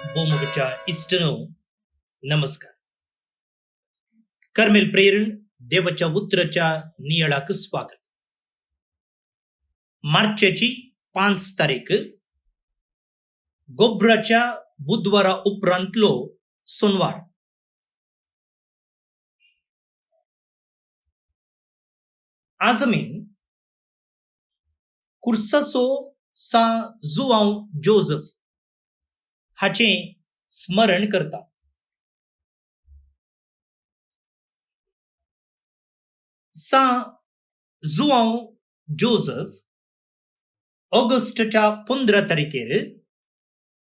भूमुगच्या इष्टनो नमस्कार. कर्मेल प्रेरण देवाच्या उतराच्या नियळाक स्वागत. मार्चची 5 तारीख गोब्राच्या बुधवारा उपरांतलो सोनवार. आज आमी कुर्साचो सा जुआंव जोसेफ हाचे स्मरण करता. सा जुआंव जोसेफ ऑगस्टच्या 15 तारखेर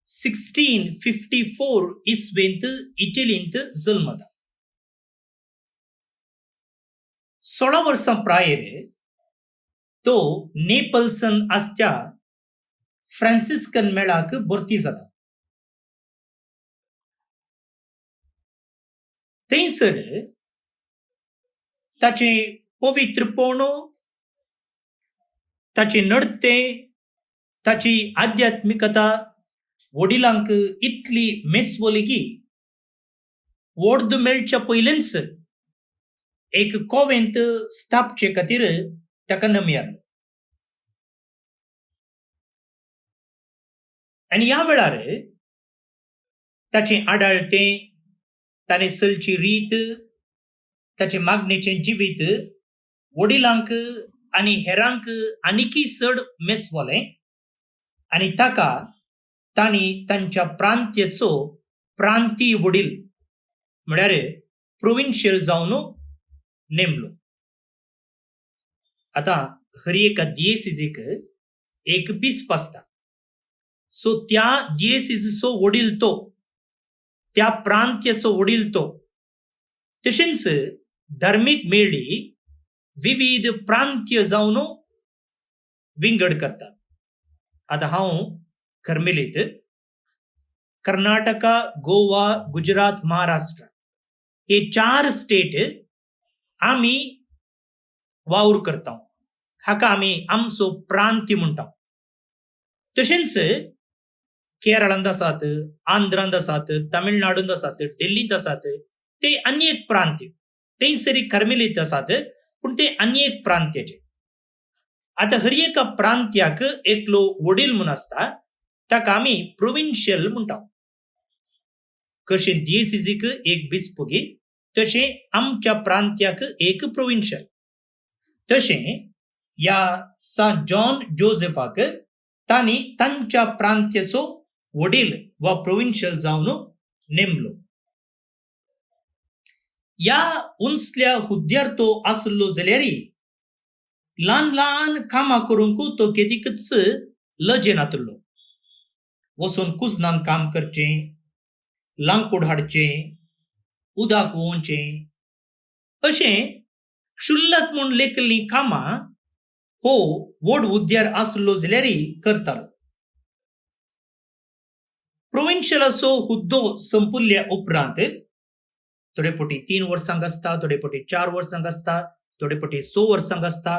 1654 इस्वेंत इटलींत जल्मता. 16 वर्सां प्रायर तो नेपल्सन आसत्या फ्रांसिस्कन मेळाक भरती जाता. थंयसर ताचे पवित्रपण, ताचे नडते, ताची आध्यात्मिकता वडिलांक इतली मेसवली की वर्द मेळच्या पयलेंच एक कॉवेंत स्थापचे खातीर ताका नमयारलो. आनी ह्या वेळार ताचे आडाळतें, ताणे चलची रीत, ताचे मागणेचें जिवीत वडिलांक आनी हेरांक आनिकी चड मेसवलें आनी ताका तांणी तांच्या प्रांत्याचो प्रांतीय वडील म्हळ्यार प्रोविन्शियल जावन नेमलो. आतां हर एका दियेसीजीक एक बिस्प आसता. सो त्या दियेसीजीचो वडील तो, त्या प्रांत्याचो वडील तो. तशेंच धार्मीक मेळी विविध प्रांत्य जावन विंगड करतात. आतां हांव कर्मेलीत कर्नाटका, गोवा, गुजरात, महाराष्ट्र हे 4 स्टेट आमी वावर करता. हाका आमी आमचो प्रांत्य म्हणटा. तशेंच केरळांत आसात, आंध्रांत आसात, तामिळनाडूंत आसात, दिल्लींत आसात, ते आनी एक प्रांत्य. थंयसरी कर्मेलीत आसात, पूण ते आनी एक प्रांत्याचे. आतां हर एका प्रांत्याक एकलो वडील म्हूण आसता, ताका आमी प्रोविन्शियल म्हणटा. कशें दियेसीजीक एक बिस्पगी, तशें आमच्या प्रांत्याक एक प्रोविन्शियल. तशें ह्या सा जॉन जोसेफाक तांणी तांच्या प्रांत्याचो वडील वा प्रोविन्शियल जावन नेमलो. ह्या उंचल्या हुद्द्यार तो आसलो जाल्यारय ल्हान ल्हान कामां करूंक तो केदीकच लजे नातलो. वचून कुजनान काम करचें, लांकूड हाडचें, उदक वोवचें, अशें क्षुल्लक म्हूण लेखिल्लीं कामां हो व्हड हुद्द्यार आसलो जाल्यारय करतालो. प्रोविन्शियलाचो हुद्दो संपुल्ल्या उपरांत थोडे फावटी 3 वर्सांक आसता, थोडे फावटी 4 वर्सांक आसता, थोडे फावटी 6 वर्सांक आसता.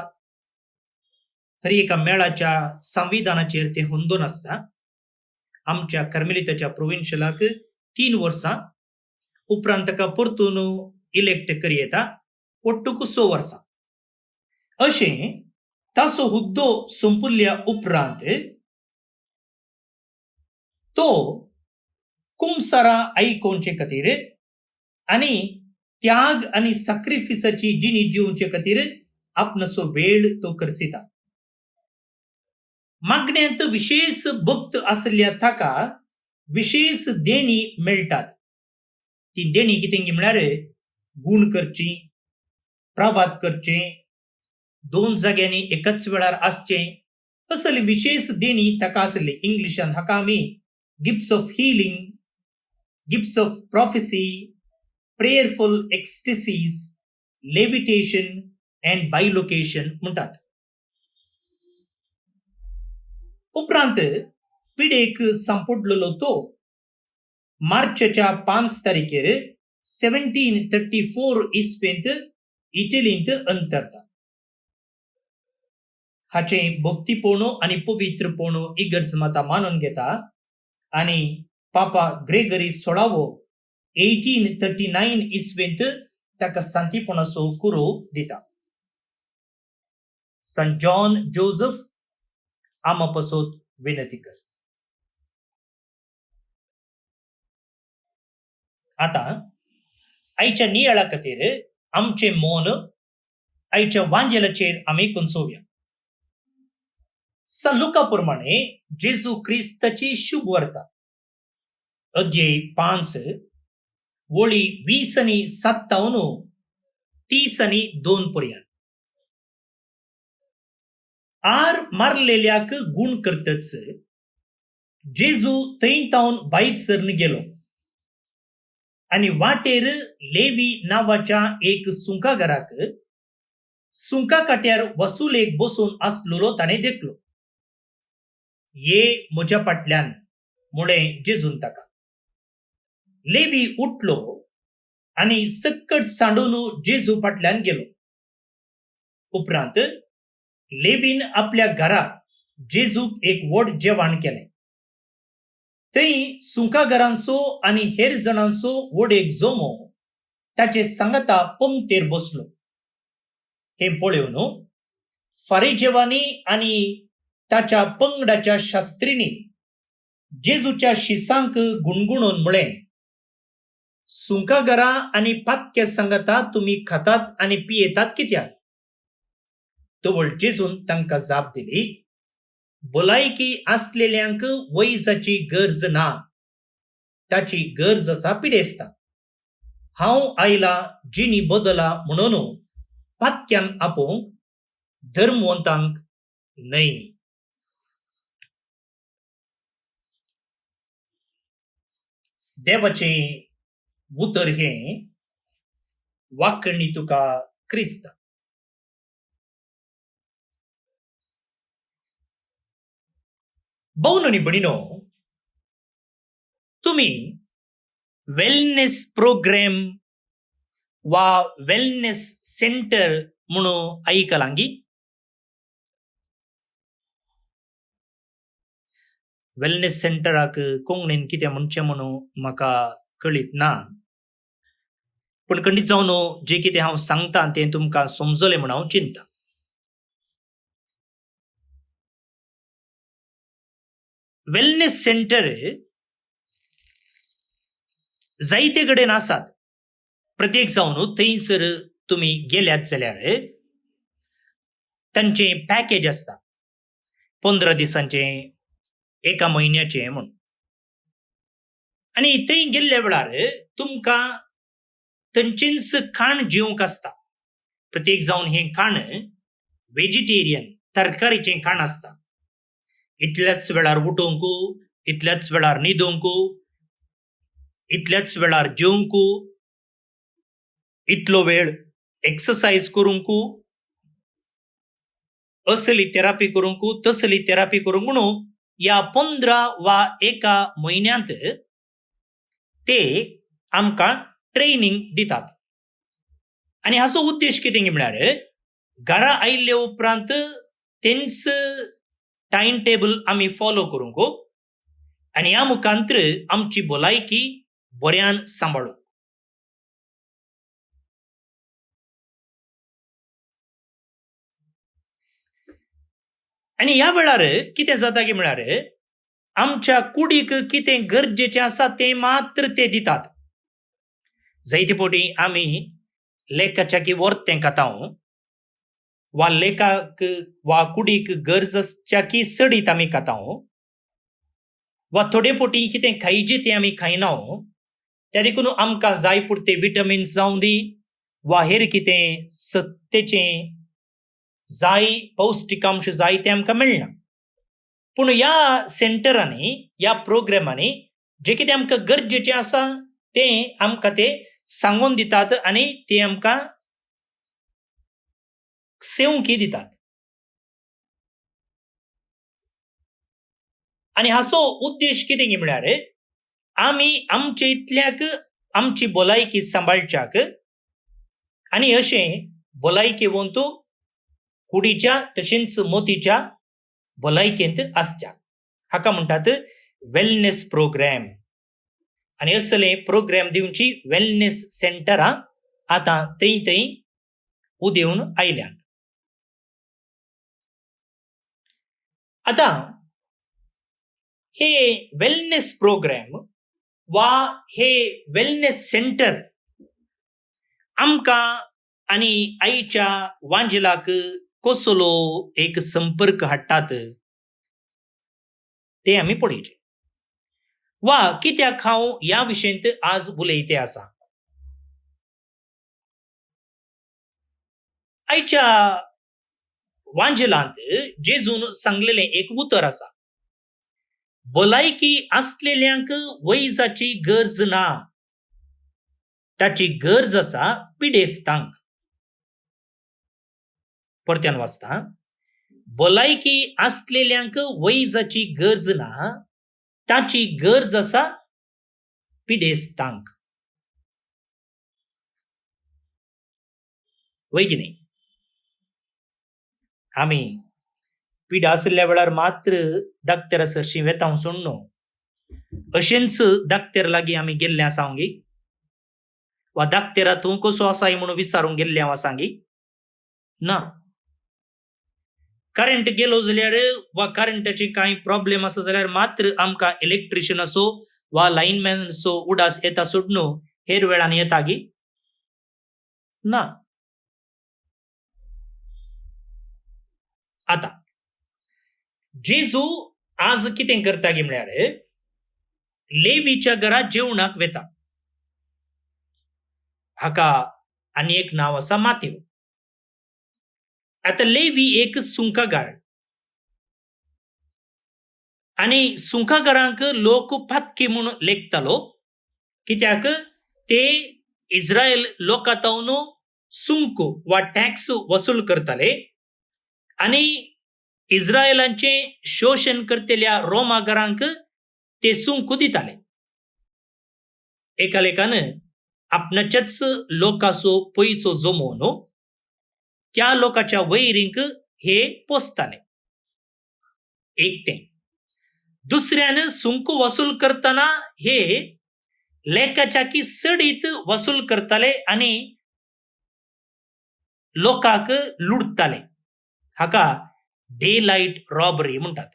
हर एका मेळाच्या संविधानाचेर ते हुंदोन आसता. आमच्या कर्मेलिताच्या प्रोविन्शियलाक 3 वर्सां उपरांत ताका परतून इलेक्ट करी येता, पोट्टूक 6 वर्सां. अशें ताचो हुद्दो संपुल्ल्या उपरांत तो कुमसारा आयकोवचे खातीर आनी त्याग आनी सॅक्रिफिसाची जिणी जिवचे खातीर आपणाचो वेळ तो खर्चिता. मागण्यांत विशेष भक्त आसल्या ताका विशेष देणी मेळटात. ती देणी कितें म्हळ्यार गूण करची, प्रवाद करचे, 2 जाग्यांनी एकाच वेळार आसचें, असली विशेष देणी ताका आसली. इंग्लिशान हाका आमी gifts of healing, gifts of prophecy, prayerful ecstasies, levitation and bilocation म्हणटात. उपरांत पिडेक संपडलेलो तो मार्चच्या 5 तारखेर 1734 इस्वेंत इटलींत अंतरता. हाचें भक्तीपण आनी पवित्रपण इगर्ज माता मानून घेता आनी पापा ग्रेगरी 16 1839 इस्वेंत ताका सांतीपणाचो कुरो दिता. संत जॉन जोसेफ आमा पासत विनंती कर. आता आयच्या नियाळा खातीर आमचे मौन आयच्या वांजेलाचेर आमी कुंचोवया. संत लुका प्रमाणे जेजू क्रिस्ताची शुभ वार्ता अध्याय 5 वळी 20 आनी 57 30 आनी 2 पर्यंत. आर मारलेल्याक गुण करतच जेजू थंय तावन भायर सरन गेलो आनी वाटेर लेवी नांवाच्या एक सुंकागाराक सुंका काट्यार वसुलेक बसून आसलोलो ताणें देखलो. ये म्हज्या फाटल्यान म्हळें जेजून ताका. लेवी उठलो आनी सक्कट सांडून जेजू फाटल्यान गेलो. उपरांत लेवीन आपल्या घरा जेजूक एक व्हड जेवण केलें. थंय सुंकागारांचो आनी हेर जाणांचो व्हड एक जोमो ताचे सांगाता पंक्तेर बसलो. हे पळोवन फारिजेवांनी आनी ताच्या पंगडाच्या शास्त्रींनी जेजूच्या शिसांक गुणगुणोवन म्हळें, सुंकागारा आनी पातक्या सांगाता तुमी खातात आनी पियेतात कित्याक? तवळ जेजून तांकां जाप दिली, भलायकी आसलेल्यांक वैजाची गरज ना, ताची गरज आसा पिडेस्ता. हांव आयला जिणी बदला म्हणून पातक्यांक आपोवंक, धर्मवंतांक न्हय. देवाचे उतर हे वाकणी तुका क्रिस्त. भाऊनो आनी भयणीनो, तुम्ही वेलनेस प्रोग्राम वा वेलनेस सेंटर म्हणून आयकलांगी? वेलनेस सेंटराक कोंकणीन कितें म्हणचें म्हणून म्हाका कळीत ना, पण खंडीत जावन जे कितें हांव सांगतां तें तुमकां समजलें म्हूण हांव चिंता. वेलनेस सेंटर जायते कडेन आसात. प्रत्येक जावन थंयसर तुमी गेल्यात जाल्यार तांचें पॅकेज आसता 15 दिसांचें, 1 म्हयन्याचें म्हूण. आनी थंय गेल्ल्या वेळार तुमकां थंयचेंच खाण जेवंक आसता. प्रत्येक जावन हें खाण वेजिटेरियन तरकारीचें खाण आसता. इतल्याच वेळार उठोवंक, इतल्याच वेळार न्हिदोवंक, इतल्याच वेळार जेवंक, इतलो वेळ एक्सरसाइज करूंक, असली थेरपी करूंक, तसली थेरपी करूंक म्हणून ह्या 15 वा 1 म्हयन्यांत ते आमकां ट्रेनिंग दितात. आनी हाचो उद्देश कितें म्हळ्यार घरा आयिल्ले उपरांत तेंच टायम टेबल आमी फॉलो करूंक आनी ह्या मुखांत्र आमची भलायकी बऱ्यान सांबाळूंक. आनी ह्या वेळार कितें जाता की म्हळ्यार आमच्या कुडीक कितें गरजेचें आसा तें मात्र ते दितात. जायते फावटी आमी लेकाच्या की वर्तें खातां वा लेकाक वा कुडीक गरजेच्या की सडीत आमी खातां, वा थोडे फावटी कितें खायजें तें आमी खायना. त्या देखून आमकां जाय पुरते विटमिन्स जावं दी वा हेर कितें सत्तेचें जाय पौश्टिकांश जाय तें आमकां मेळना. पूण ह्या सेंटरांनी, ह्या प्रोग्रामांनी जें कितें आमकां गरजेचें आसा तें आमकां ते सांगून दितात आनी ते आमकां सेवंकी दितात. आनी हाचो उद्देश कितें की म्हळ्यार आमी आमचे इतल्याक आमची भलायकी सांबाळच्याक आनी अशें भलायकेवंत कुडीच्या तशेंच मोतीच्या भलायकेंत आसच्याक. हाका म्हणटात वेलनेस प्रोग्राम. आणि असले प्रोग्राम दिवची वेलनेस सेंटरां आता थंय थंय उदेवून आयल्या. आता हे वेलनेस प्रोग्राम वा हे वेलनेस सेंटर आमकां आणि आईच्या वांजलाक कसलो एक संपर्क हाडटात ते आमी पळयचे. वा कित्याक हांव ह्या विशयंत आज उलयते आसा. आयच्या वांजलांत जेजून सांगलेले एक उतर आसा. भलायकी आसलेल्यांक वैजाची गरज ना, ताची गरज आसा पिडेस्तांक. परत्यान वाचता. भलायकी आसलेल्यांक वैजाची गरज ना, ताची गरज आसा पिडेस्तांक. वय की नाही. आमी पिडा आसल्या वेळार मात्र दाक्तेरा सरशी वेतांव सोडनो अशेंच दाक्तेर लागीं आमी गेल्ले आसा गे, वा दाक्तेरा तूं कसो आसाय म्हणून विचारूंक गेल्ले आसा गे ना. करंट गेलो जाल्यार वा करंटाचे कांय प्रॉब्लेम आसा जाल्यार मात्र आमकां इलेक्ट्रिशियन असो वा लायनमॅन असो उडास येता सोडनो हेर वेळान येता गे ना. आता जेजू आज कितें करता गे म्हळ्यार लेवीच्या घरा जेवणाक वेता. हाका आनी एक नाव आसा मातेव. आता लेवी एक सुंकागाळ आणि सुंकागारांक लोक फातकी म्हणून लेखतालो, कित्याक ते इस्रायल लोकांतावन सुंक वा टॅक्स वसूल करताले आणि इस्रायलांचे शोषण करतेल्या रोमागारांक ते सुंक दिताले. एका लेखान आपणाच्याच लोकांचो पैसो जमोवन त्या लोकांच्या वैरींक हे पोसताले. एक ते. दुसऱ्यान सुंक वसूल करताना हे लेखाच्याकी सडीत वसूल करताले आणि लोकांक लुटताले. हाका डे लाईट रॉबरी म्हणतात.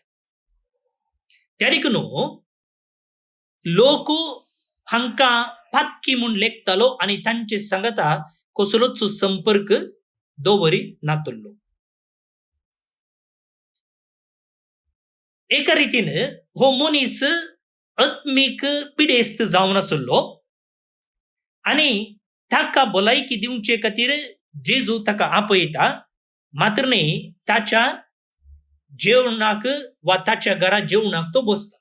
त्या देखून लोक हांकां फातकी म्हूण लेखतालो आणि तांचे सांगता कसलोच संपर्क दवरी नातल्लो. एका रितीन हो मनीस आत्मीक पिडेस्त जावन आसलो आणि ताका भलायकी दिवचे खातीर जेजू ताका आपयता, मात्र न्ही ताच्या जेवणाक वा ताच्या घरा जेवणाक तो बसता.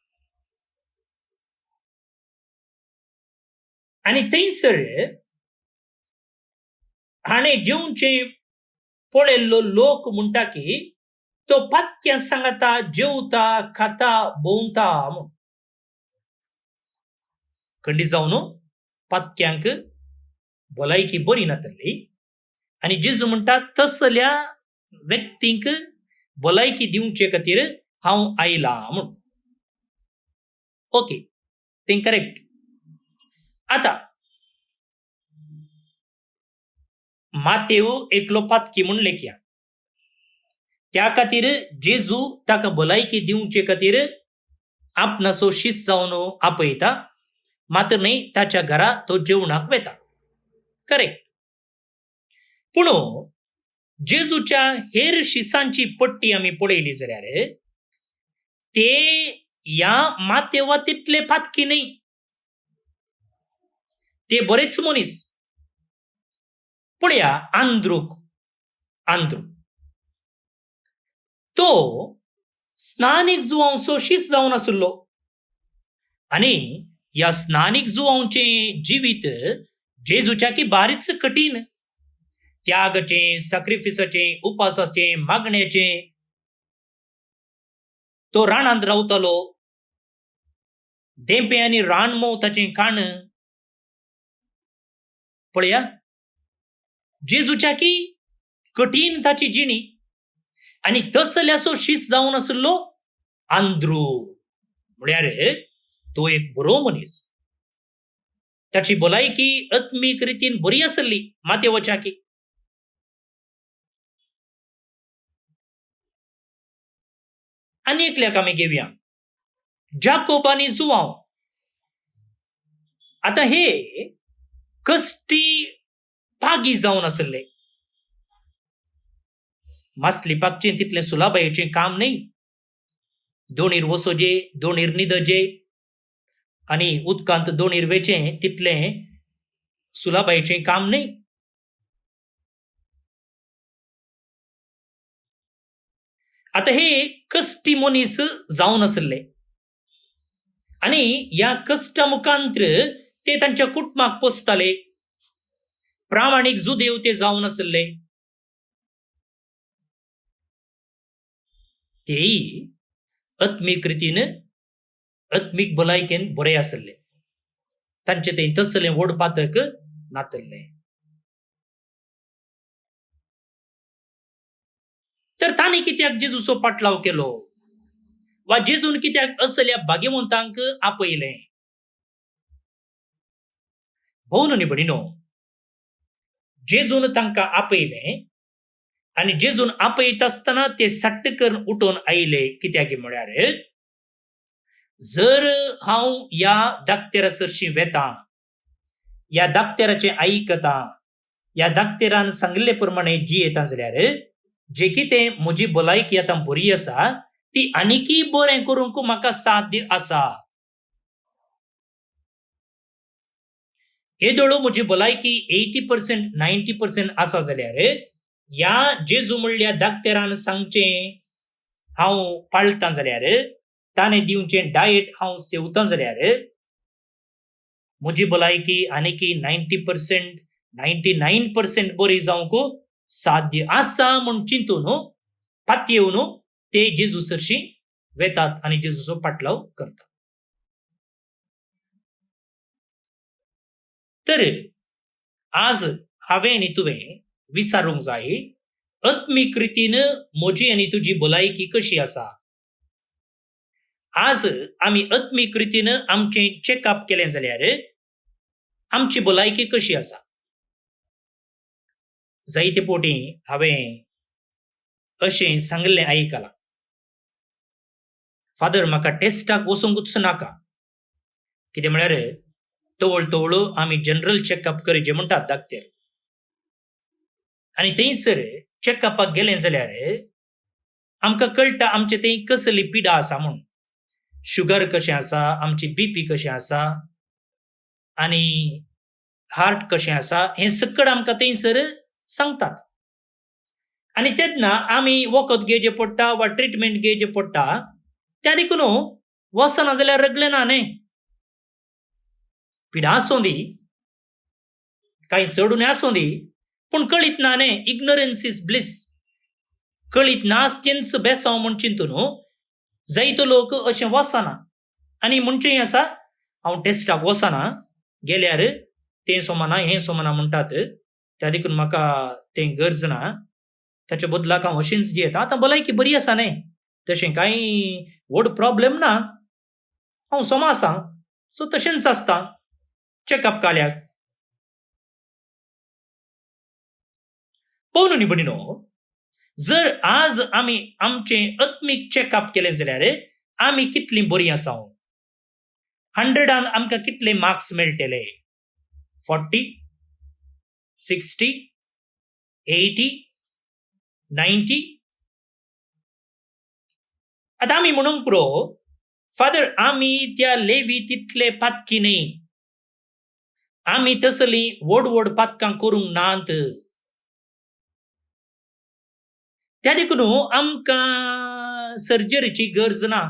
आणि थंयसर हाणें जेवचे पळयल्लो लोक म्हणटा की तो फातक्यां सांगता जेवता खाता भोंवता म्हूण. खंडीत जावन फातक्यांक भलायकी बरी नातली आणि जेजू म्हणटा तसल्या व्यक्तींक भलायकी दिवचे खातीर हांव आयला म्हूण. ओके, ते करेक्ट. आता मातेव एकलो फातकी म्हूण लेखया. त्या खातीर जेजू ताका भलायकी दिवचे खातीर आपणाचो शिस जावन आपयता, मात्र न्ही ताच्या घरा तो जेवणाक वेता. करेक्ट. पूण जेजूच्या हेर शिसांची पट्टी आमी पळयली जाल्यार ते ह्या मातेवा तितले फातकी न्ही. ते बरेच मनीस. पळया आंद्रूक. तो स्नानीक जुवांचो शिस जावन आसलो आणि या स्नानीक जुवांचे जिवीत जेजूच्या की बारीच कठीण. त्यागाचे, सॅक्रिफिसाचे, उपासाचे, मागण्याचे. तो रानांत रावतालो. देंपे आनी रान मोवताचें खाण. पळया जेजूच्या की कठीण ताची जिणी आणि तसल्याचो शिस जावन आसलो आंद्रू. म्हळ्यार तो एक बरो मनीस. ताची भलायकी आत्मीक रितीन बरी आसली मात वचाकी. आनी एकल्याक आमी घेवया, जाकोब आनी जुआंव. आता हे कष्टी पागी जावन आसले. मासली पागचें तितलें सुलाबायेचें काम न्ही. दोणीर वसोजे, दोणीर न्हिदजे आनी उदकांत दोणीर वेचें तितलें सुलाबायेचें काम न्ही. आता हे कष्टी मनीस जावन आसले आनी ह्या कश्टा मुखांत्र ते तांच्या कुटुंबाक पोसताले. प्रामाणीक जुदेव ते जावन आसले. तेय आत्मीक रितीन आत्मीक भलायकेन बरे आसले. तांचे थंय तसलें व्हड पातक नातल्लें. तर तांणी कित्याक जेजूचो पाटलाव केलो, वा जेजून कित्याक असल्या भाग्यवंतांक आपयलें? भोवन न्ही भणिनो, जेजून तांकां आपयलें आनी जेजून आपयत आसतना ते सट्ट करून उठून आयले. कित्याक म्हळ्यार जर हांव ह्या धाकटेरा सरशी वेता, ह्या धाकटेराचें आयकता, ह्या धाकटेरान सांगले प्रमाणे जियेता जाल्यार जे कितें म्हजी भलायकी आतां बरी आसा ती आनीकय बरें करूंक म्हाका साध्य आसा. येदोळो म्हजी भलायकी 80% 90% आसा जाल्यार ह्या जेजू म्हणल्या धाकटेरान सांगचें हांव पाळटां जाल्यार, ताणें दिवचें डायट हांव सेवतां जाल्यार म्हजी भलायकी आनीकय 90% 99% बरी जावंक साध्य आसा म्हूण चिंतून पातयेवन ते जेजू सरशी वेतात आनी जेजूचो पाटलाव करतात. तर आज हांवें आनी तुवें विचारूंक जाय, आत्मीक रितीन म्हजी आनी तुजी भलायकी कशी आसा? आज आमी आत्मीक रितीन आमचें चेकअप केलें जाल्यार आमची भलायकी कशी आसा? जायते पोटी हांवें अशें सांगलें आयकलां, फादर म्हाका टेस्टाक वचूंकूच नाका. कितें म्हळ्यार तवळ तवळ आमी जनरल चेकअप करचें म्हणटात धाकटेर. आनी थंयसर चेकअपाक गेलें जाल्यार आमकां कळटा आमचे थंय कसली पिडा आसा म्हणून. शुगर कशें आसा, आमची बीपी कशें आसा आनी हार्ट कशें आसा, हें सकट आमकां थंयसर सांगतात. आनी तेन्ना आमी वखद घेवचें पडटा वा ट्रिटमेंट घेवचें पडटा. त्या देखून वचना जाल्यार रगलें ना न्ही. पिडा आसूं दी, कांय चडून आसूं दी, पूण कळीत ना न्ही. Ignorance is bliss. कळीत नासचेंच बेसांव म्हूण चिंतून जायतो लोक अशें वचना. आनी म्हणचें आसा हांव टेस्टाक वचना, गेल्यार तें सोमाना हें सोमाना म्हणटात. त्या देखून म्हाका तें गरज ना. ताच्या बदलाक हांव अशेंच जियेता. आतां भलायकी बरी आसा न्ही, तशें कांय व्हड प्रॉब्लेम ना. हांव सोमा आसा, सो तशेंच आसता चेकअप काल्याक. पळोवन न्ही भणिनो, जर आज आमी आमचें आत्मीक चेकअप केलें जाल्यार आमी कितलीं बरीं आसा. 100 आमकां कितले मार्क्स मेळटले? 40, 60, 80, 90? आतां आमी म्हणूंक पुरो, फादर आमी त्या लेवी तितले पातकी न्ही, आमी तसलीं व्हड व्हड पातकां करूंक नात. त्या देखून आमकां सर्जरीची गरज ना,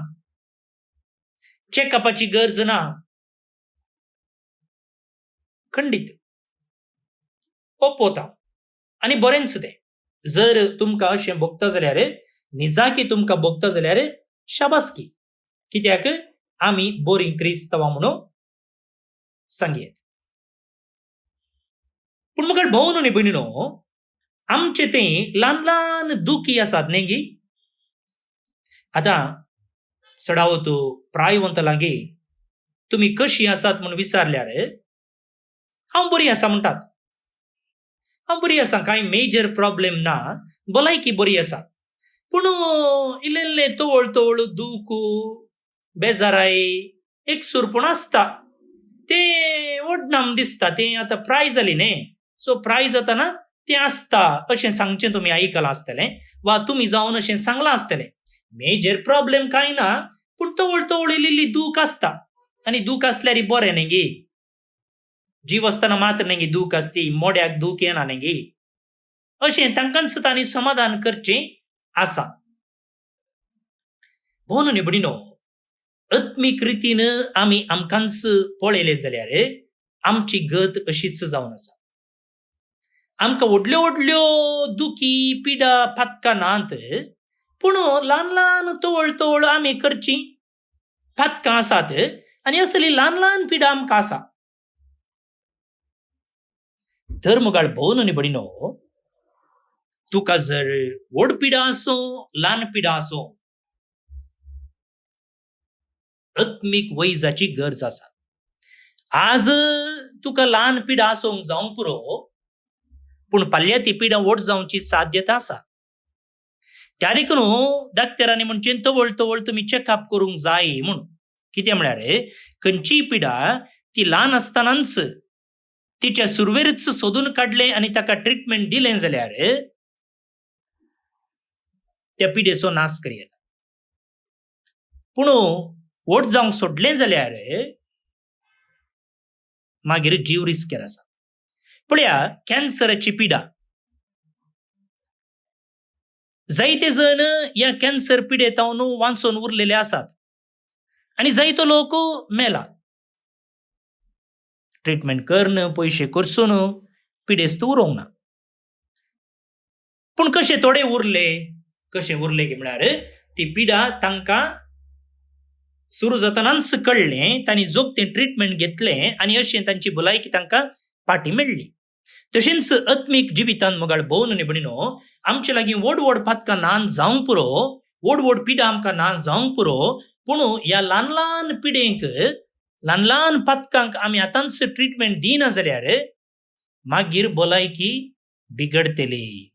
चेकअपाची गरज ना. खंडीत ओपोता आनी बरेंच तें. जर तुमकां अशें भोगता जाल्यार, निजाकी तुमकां भोगता जाल्यार शाबासकी. कित्याक आमी बरीं क्रिस्तांवां म्हणून सांगयेत. पूण मुखार भोवन न्ही भयणीनो, आमचे थंय ल्हान ल्हान दुखी आसात न्ही गी. आतां सडावतो प्रायवंत लागीं तुमी कशीं आसात म्हूण विचारल्यार हांव बरी आसा म्हणटात. हांव बरी आसा, कांय मेजर प्रॉब्लेम ना, भलायकी बरी आसा. पूण इल्लें इल्लें तवळ तवळ दूख, बेजाराय, एकसूरपण आसता. तें ओडनाम दिसता. तें आतां प्राय जाली न्ही, सो प्राय जाताना तें आसता अशें सांगचें तुमी आयकलां आसतलें, वा तुमी जावन अशें सांगलां आसतलें. मेजर प्रॉब्लेम कांय ना, पूण तवळ तवळ इल्ली इल्ली दूख आसता. आनी दूख आसल्यार बरें न्ही गे. जीव आसतना मात्र न्ही गे दूख आसची, मोड्याक दूख येना न्ही गे. अशें तांकांच तांणी समाधान करचें आसा. भोवन न्ही भयणीनो, आत्मीक रितीन आमी आमकांच पळयलें जाल्यार आमची गत अशीच जावन आसा. आमकां व्हडल्यो व्हडल्यो दुखी, पिडा, फातकां नात, पूण ल्हान ल्हान तवळ तवळ आमी करची फातकां आसात, आनी असली ल्हान ल्हान पिडा आमकां आसा. धर्मगाळ भोवन न्ही भयणीनो, तुका जर व्हड पिडा आसूं, ल्हान पिडा आसूं, आत्मीक वैजाची गरज आसा. आज तुका ल्हान पिडा आसूंक जावंक पुरो, पूण फाल्यां ती पिडा व्हड जावची साध्यता आसा. त्या देखून डाक्टरांनी म्हणचें तवळ तवळ तुमी चॅकअप करूंक जाय म्हणून. कितें म्हळ्यार खंयचीय पिडा ती ल्हान आसतनाच तिच्या सुरवेरच सोदून काडलें आनी ताका ट्रिटमेंट दिलें जाल्यार त्या पिडेचो नाश करी येता. पूण व्हड जावंक सोडलें जाल्यार मागीर जीव रिस्केर आसा. पळया, कॅन्सराची पिडा. जायते जण ह्या कॅन्सर पिडेतावन वाचून उरलेले आसात, आनी जायतो लोक मेला. ट्रिटमेंट करन, पयशे खर्चून पिडेस्त उरोंक ना. पूण कशे थोडे उरले, कशे उरले की म्हळ्यार ती पिडा तांकां सुरू जातनाच कळ्ळें, तांणी जोगतें ट्रिटमेंट घेतलें, आनी अशें तांची भलायकी तांकां फाटी मेळ्ळी. तशेंच आत्मीक जिवितांत मोगाळ भोवन न्ही भयणीनो, आमचे लागीं व्हड व्हड फातकां ना जावंक पुरो, व्हड व्हड पिडा आमकां ना जावंक पुरो, पूण ह्या ल्हान ल्हान पिडेंक, ल्हान ल्हान फातकांक आमी आतांच ट्रिटमेंट दिना जाल्यार मागीर भलायकी बिगडटली.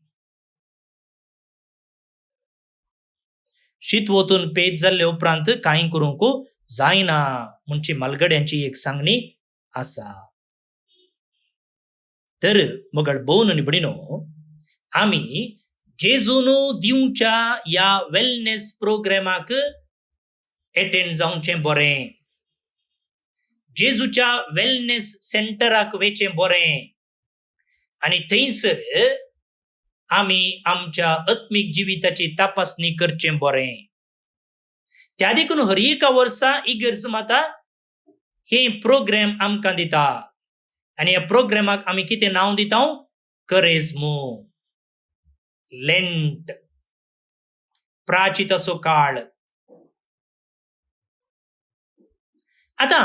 शीत वतून पेज जाल्ले उपरांत कांय करूंक जायना म्हणची मालगड्यांची एक सांगणी आसा. तर मोगाळ भोवन न्ही भयणीनो, आमी जेजून दिवच्या ह्या वेलनेस प्रोग्रामाक एटेंड जावचें बरें. जेजूच्या वेलनेस सेंटराक वचचें बरें, आनी थंयसर आमी आमच्या आत्मीक जिविताची तपासणी करचें बरें. त्या देखून हर एका वर्सा इगर्ज माता हे प्रोग्राम आमकां दिता, आनी ह्या प्रोग्रामाक आमी कितें नांव दिता? करेजमो, लेंट, प्राचितसो काळ. आतां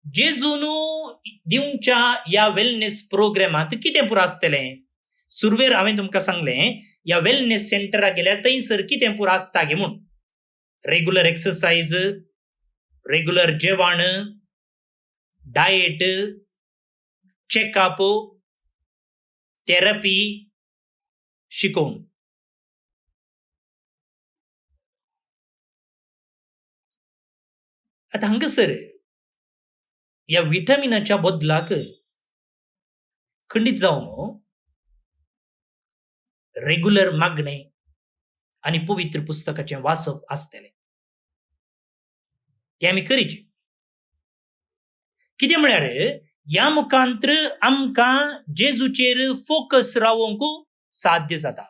जेजून दिवच्या ह्या वेलनेस प्रोग्रामांत कितें पुरो आसतलें? सुरवेर हांवें तुमकां सांगलें, ह्या वेलनेस सेंटराक गेल्यार थंयसर कितें पुरो आसता गे म्हूण. रेग्युलर एक्सरसाइज, रेग्युलर जेवण, डायट, चेकअप, थेरपी, शिकोवन. आतां हांगासर ह्या विटामिनाच्या बदलाक खंडीत जावन रेग्युलर मागणें आनी पवित्र पुस्तकाचें वाचप आसतलें. तें आमी करीचें. कितें म्हळ्यार ह्या मुखांतर आमकां जेजूचेर फोकस रावोंक साध्य जाता.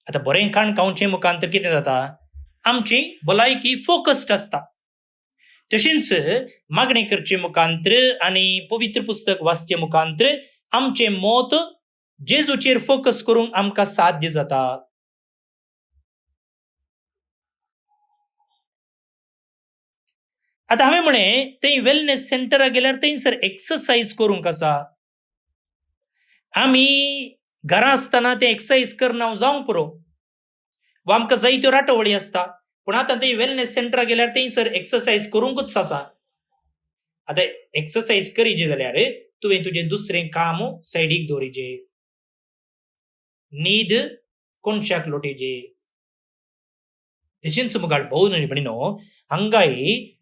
आतां बरें खाण खावचे मुखांतर कितें जाता? आमची भलायकी फोकस्ड आसता. तशेंच मागणें करचे मुखांतर आनी पवित्र पुस्तक वाचचे मुखांतर आमचें मोत जेजूचेर फोकस करूंक आमकां साध्य जाता. आतां हांवें म्हळें थंय वेलनेस सेंटराक गेल्यार थंयसर एक्सरसाइज करूंक आसा. आमी घरा आसतना ते एक्सरसाइज करना जावंक पुरो, वा आमकां जायत्यो राटवळी आसता, पूण आतां थंय वेलनेस सेंटराक गेल्यार थंयसर एक्सरसाइज करूंकच आसा. आतां एक्सरसाइज करीची जाल्यार तुवें तुजें दुसरें काम सायडीक दवरिजे, न्हीद कोणशाक लोटयजे. तशेंच मुगाळ भोव न्ही भयणीनो, हांगाय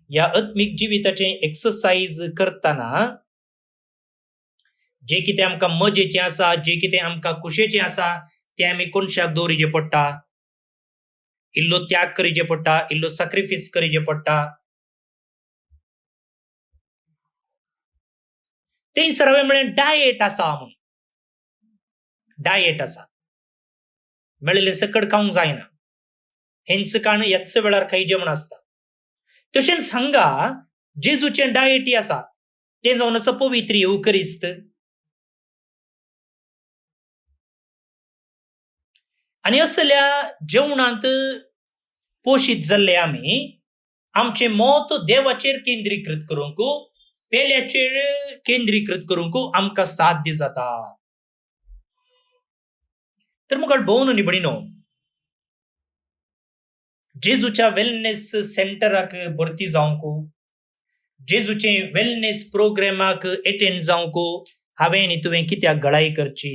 ह्या आत्मीक जिविताचें एक्सरसाइज करतना जे कितें आमकां मजेचें आसा, जे कितें आमकां कुशेचें आसा, तें आमी कोणशाक दवरिचें पडटा. इल्लो त्याग करिचें पडटा, इल्लो सॅक्रिफायस करिचें पडटा. तें सरवे म्हळ्यार डायट आसा म्हूण. डायट आसा, मेळिल्लें सकट खावंक जायना. हेंच कारण ह्याच वेळार खायचें म्हूण आसता. तशेंच हांगा जेजूचें डायटी आसा, तें जावन आसा पवित्र येवकरिस्त. आनी असल्या जेवणांत पोशीत जाल्ले आमी आमचें मोत देवाचेर केंद्रीकृत करूंक, पेल्याचेर केंद्रीकृत करूंक आमकां साध्य जाता. तर मुखार भोव न्ही भयणीनो, जेजूच्या वेलनेस सेंटराक भरती जावंक, जेजूचें वेलनेस प्रोग्रामाक एटेंड जावंक हांवें आनी तुवें कित्याक गळाई करची?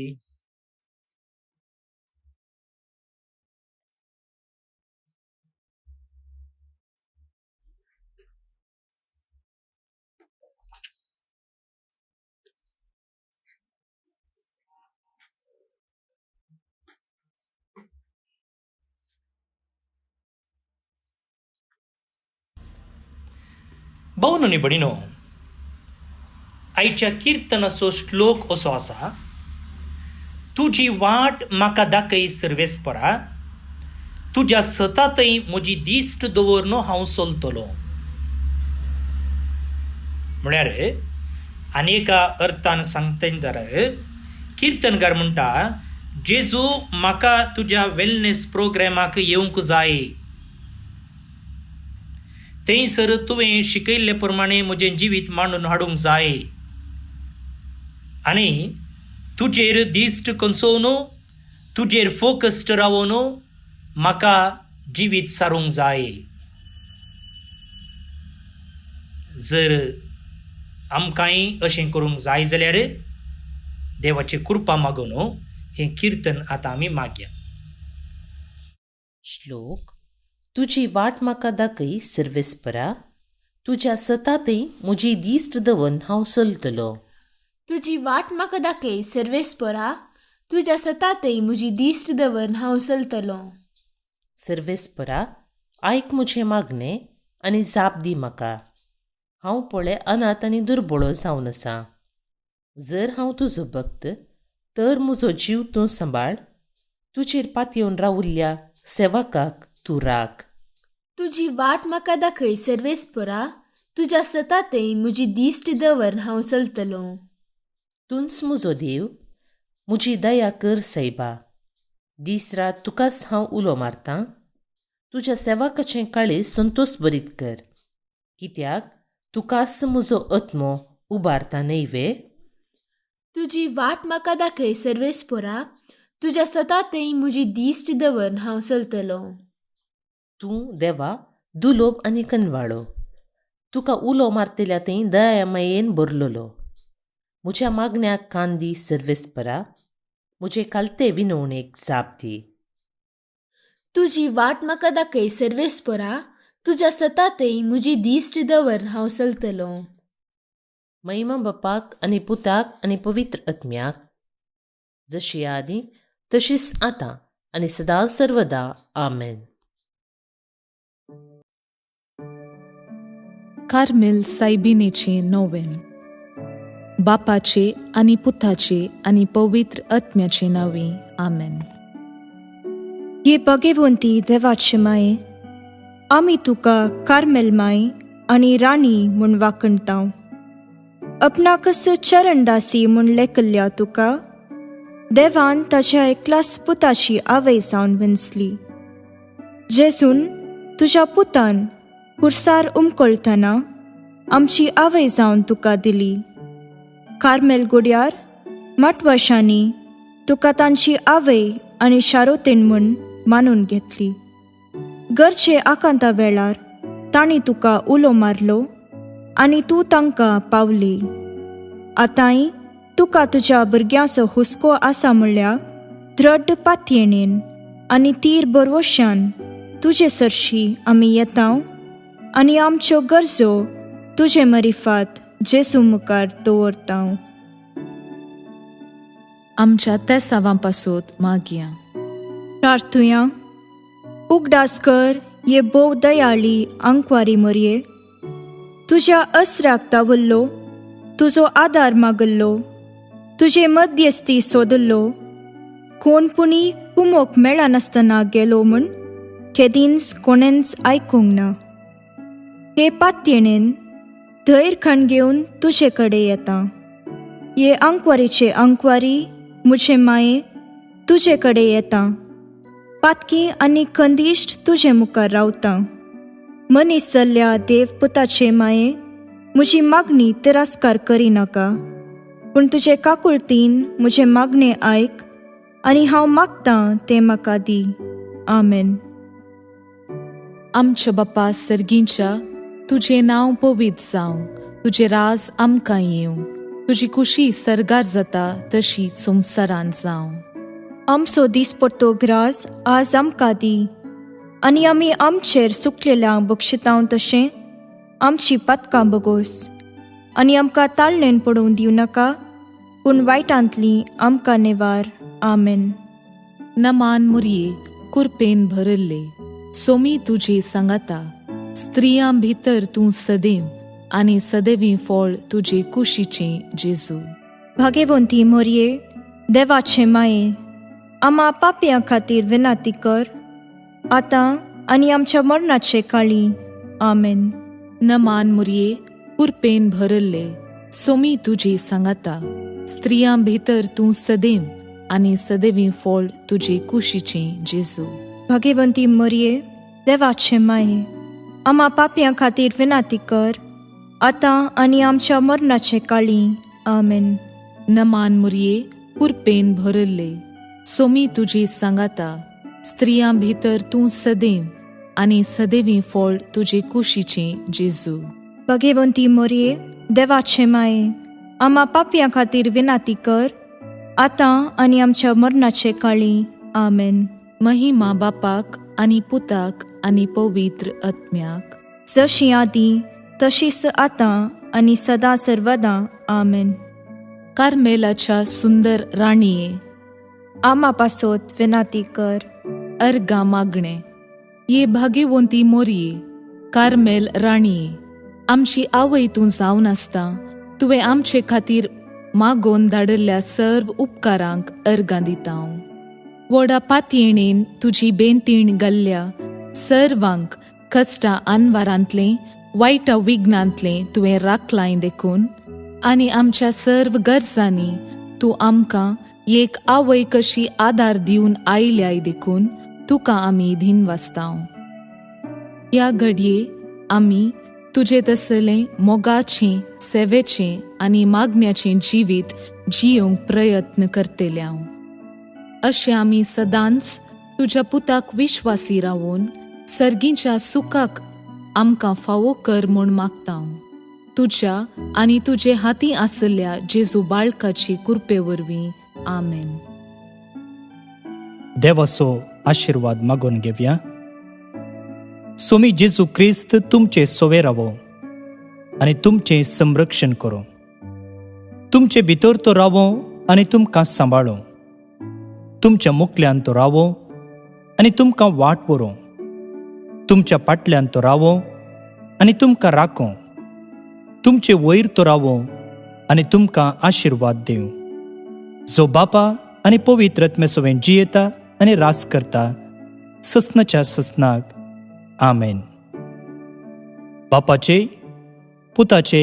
भोव न्ही भयणीनो, आयच्या किर्तनाचो श्लोक असो आसा, तुजी वाट म्हाका दाखय सर्वेस्परा, तुज्या सतांतय म्हजी दिश्ट दवरून हांव चलतलों. म्हळ्यार आनेका अर्थान सांगता जाल्यार किर्तनकार म्हणटा, जेजू म्हाका तुज्या वेलनेस प्रोग्रामाक येवंक जाय. थंयसर तुवें शिकयल्ले प्रमाणे म्हजें जिवीत मांडून हाडूंक जाय. आनी तुजेर दिश्ट कंचोवन, तुजेर फोकस्ड रावून म्हाका जिवीत सारूंक जाय. जर आमकांय अशें करूंक जाय जाल्यार देवाची कृपा मागून हें किर्तन आतां आमी मागया. श्लोक. तुजी वाट म्हाका दाखय सर्वेस्परा, तुज्या सतांतय म्हजी दिश्ट दवरून हांव चलतलों. तुजी वाट म्हाका दाखय सर्वेस्परा, तुज्या सतांतय म्हजी दिश्ट दवरून हांव चलतलों. सर्वेस्परा, आयक म्हजें मागणें आनी जाप दी म्हाका. हांव पळय अनाथ आनी दुर्बळो जावन आसा. जर हांव तुजो भक्त, तर म्हजो जीव तूं सांबाळ. तुजेर पातयेवन रावुल्ल्या सेवकाक तूं राख. तुजी वाट म्हाका दाखय सर्वेस्परा, तुज्या सतांतय म्हजी दिश्ट दवरून हांव चलतलों. तूंच म्हजो देव, म्हजी दया कर सैबा. दीस रात तुकाच हांव उलो मारतां. तुज्या सेवकाचें काळीज संतोश बरीत कर, कित्याक तुकाच म्हजो आत्मो उबारता न्हय. तुजी वाट म्हाका दाखय सर्वेस्परा, तुज्या सतांतय म्हजी दिश्ट दवरून हांव चलतलों. तूं देवा दुलोब आनी कनवाळो. तुका उलो मारतल्या थंय दयामायेन भरलोलो. म्हज्या मागण्याक कान दी सर्वेस्परा. म्हजे कालते विनवणेक जाप दी. तुजी वाट म्हाका दाखय सर्वेस्परा, तुज्या सतांतय म्हजी दिश्ट दवरून हांव चलतलों. महिमा बापाक आनी पुताक आनी पवित्र आत्म्याक, जशी आदी तशीच आतां आनी सदां सर्वदा. आमेन. कार्मेल सायबिनेचे नोवेन. बापाचे आनी पुताचे आनी पवित्र आत्म्याचे नांवे. आमेन. हे भगवंती देवाचे माये, आमी तुका कार्मेल माय आनी राणी म्हूण वाखणटाव. आपणाकच चरणदासी म्हूण लेखल्या तुका देवान ताच्या एकल्याच पुताची आवय जावन विंचली. जेजून तुज्या पुतान खुर्सार उमकळतना आमची आवय जावन तुका दिली. कार्मेल गुड्यार माटवाशांनी तुका तांची आवय आनी शारोतेन म्हूण मानून घेतली. गरजे आकांता वेळार तांणी तुका उलो मारलो आनी तूं तांकां पावली. आतांय तुका तुज्या भुरग्यांचो हुस्को आसा म्हणल्यार दृढ पातयेणेन आनी तीर बरवशान तुजे सरशी आमी येतांव आनी आमच्यो गरजो तुजे मरिफात जेसू मुखार दवरतांव. आमच्या त्या सावांपासून मागया. प्रार्थुया. उगडास कर ये बोव दयाळी आंकवारी मरये, तुज्या अस्राक तावल्लो, तुजो आदार मागल्लो, तुजे मध्यस्थी सोदल्लो, कोणपुणी कुमोक मेळनासतना गेलो म्हूण केदींच कोणेंच आयकूंक ना. हे पातयेणेन धैर्य खण घेवन तुजे कडे येता. ये आंकवारीचे आंकवारी मुझे माये तुजे कडे येता. पातकी आनी खंदिश्ट तुजे मुखार रावता. मनीस जाल्ल्या देवपुताचे माये म्हजी मागणी तिरस्कार करिनाका, पूण तुजे काकुळतीन म्हजे मागणे आयक आनी हांव मागतां तें म्हाका दी. आमेन. आमच्या बापा सर्गींच्या, तुझे नांव पवित्र जावं, तुजे राज आमकां येवं, तुजी कुशी सरगार जाता तशी संवसारांत जावं. आमचो दिसपडटो ग्रास आज आमकां दी, आनी आमी आमचेर सुकलेल्यांक बक्षितांव तशें आमची पातकां बगोस, आनी आमकां ताळणेन पडोवन दिवं नाका, पूण वायटांतली आमकां नेवार. आमेन. नमान मुरये कुरपेन भरल्ले, सोमी तुजे सांगाता, स्त्रियां भितर तूं सदैव आनी सदैवी फळ तुजे कुशीचें जेजू. भाग्यवंती मोरये, देवाचे माये, आम्हा पापयां खातीर विनाती कर, आतां आनी आमच्या मरणाचे काळी. आमेन. नमान मुरये कुरपेन भरल्ले, सोमी तुजे सांगाता, स्त्रियां भितर तूं सदैव आनी सदैवी फळ तुजे कुशीचें जेजू. भाग्यवंती मोरये, देवाचे माये, आम्हा पापयां खातीर विनाती कर, आतां आनी आमच्या मरणाचे काळी. आमेन. नमान मुरये कुरपेन भरल्ले, सोमी तुजे सांगाता, स्त्रियां भितर तूं सदैव आनी सदैवी फळ तुजे कुशीचें जेजू. भाग्यवंती मोरये, देवाचे माये, आम्हा पापयां खातीर विनाती कर, आतां आनी आमच्या मरणाचे काळी. आमेन. महिमा बापाक आनी पुताक आनी पवित्र आत्म्याक, जशी आदी तशीच आतां आनी सदां सर्वदां. आमेन. कार्मेलाच्या सुंदर राणीये, आम्हा पासोत विनाती कर. अर्गा मागणे. ये भाग्यवंती मोरये, कार्मेल राणीये, आमची आवय तूं जावन आसता, तुवें आमचे खातीर मागोवन धाडल्ल्या सर्व उपकारांक अर्गां दितां. व्हडा पातयेणेन तुजी बेंतीण घाल्ल्या सर्वांक कश्टां आनवारांतलें वायटा विघ्नांतलें तुवें राखलां देखून, आनी आमच्या सर्व गरजांनी तूं आमकां एक आवय कशी आदार दिवन आयल्याय देखून तुका आमी दिनवासतांव. ह्या घडये आमी तुजे तसलें मोगाचें, सेवेचें आनी मागण्याचें जिवीत जियोंक प्रयत्न करतल्यांव. अशें आमी सदांच तुज्या पुताक विश्वासी रावून सर्गीच्या सुखाक आमकां फावो कर म्हूण मागतांव. तुज्या आनी तुजे हाती आसल्या जेजू बाळकाची कृपे वरवीं. आमेन. देवाचो आशीर्वाद मागून घेवया. सोमी जेजू क्रिस्त तुमचे सोवे रावो आनी तुमचें संरक्षण करो. तुमचे भितर तो रावो आनी तुमकां सांबाळो. तुमच्या मुखल्यान तो रावो आनी तुमकां वाट व्हरो. तुमच्या फाटल्यान तो रावो आनी तुमकां राखो. तुमचे वयर तो रावो आनी तुमकां आशीर्वाद दिवं. जो बापा आनी पवित्र आत्मे सोबेन जियेता आनी रास करता ससनाच्या ससनाक. आमेन. बापाचे, पुताचे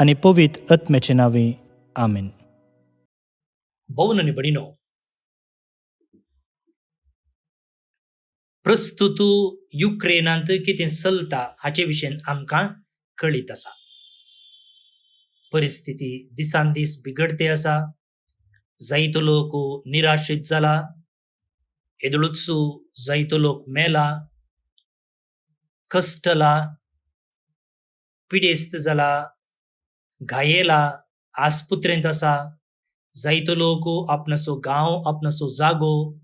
आनी पवित्र आत्म्याचे नावे. आमेन. भोवन आनी भयणीनो, प्रस्तुत युक्रेनांत कितें चलता हाचे विशयी आमकां कळीत आसा. परिस्थिती दिसान दीस बिगडते आसा. जायतो लोक निराशीत जाला. येदोळूच जायतो लोक मेला, कष्टला, पिडेस्त जाला, घायेला, आसपुत्रेंत आसा जायतो लोक आपणाचो गांव आपणाचो जागो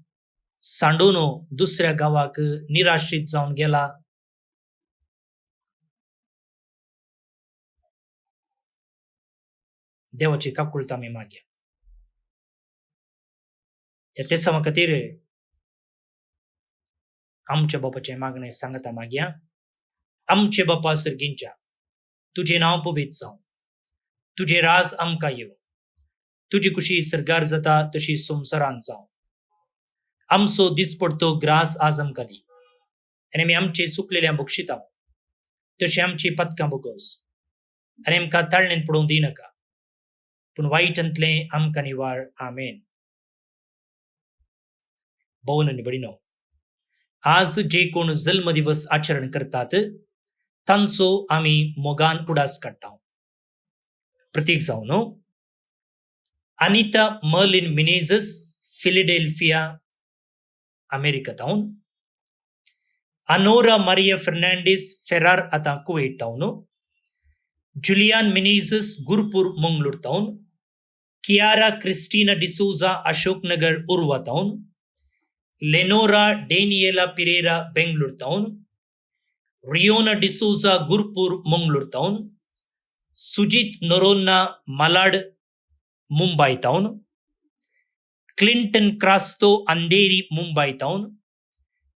सांडून दुसऱ्या गांवाक निराश्रीत जावन गेला. देवाची काकुळता आमी मागया. ते समा खातीर आमच्या बापाचे मागणे सांगता मागया. आमचे बापा सर्गींच्या, तुझे नाव पवित्र जावं, तुझे राज आमकां येवं, तुजी कुशी सरगार जाता तशी संवसारांत जावं. आमचो दिसपडतो ग्रास आज आमकां दी, आनी आमी आमचे चुकलेल्या बक्षिता तशी आमची पथकां बगोस, आनी आमकां ताळणेंत पडोवंक दिनाका, पूण वायटांतले आमकां निवार. आमेन. भवन आनी भयणीनो, आज जे कोण जल्म दिवस आचरण करतात तांचो आमी मोगान उडास काडटा. प्रतीक जावन अनिता मर्लिन मिनेझस, फिलाडेल्फिया, अमेरिकातावन. अनोरा मारिया फर्नांडीस फेरार आतां कुवेट तावन. जुलियान मिनेझस गुरपूर मंगळूर तावन. कियारा क्रिस्टीना डिसोजा अशोकनगर उर्वा तावन. लेनोरा डेनियेला पिरेरा बेंगळूर तावन. रियोना डिसोजा गुरपूर मंगळूर तावन. सुजित नोरोन्ना मलाड मुंबई तावन. क्लिंटन क्रास्तो अंधेरी मुंबई तावन.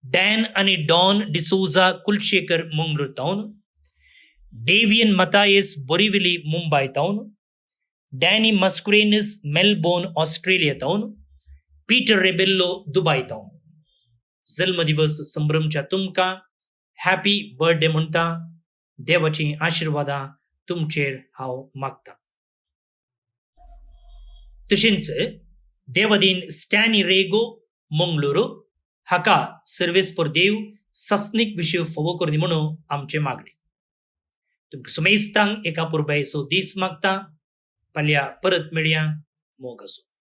डॅन आणि डॉन डिसोजा कुलशेखर मंगळूर तावन. डेवियन मतायस बोरिविली मुंबई तावन. डॅनी मस्कुरेनस मेलबोर्न ऑस्ट्रेलिया तावन. पीटर रेबेल्लो दुबय तावन. जल्मदिवस संभ्रमच्या तुमकां हॅपी बर्थडे म्हणटा. देवाची आशिर्वादा तुमचेर हांव मागता. तशेंच देवदीन स्टॅनी रेगो मंगळूर हाका सर्वेस्पर देव सस्नीक विशय फोवो करनी म्हणून आमचे मागणे. तुमकां सुमेस्तांक एका पुरबायचो दीस मागता. फाल्यां परत मेळया. मोग आसूं.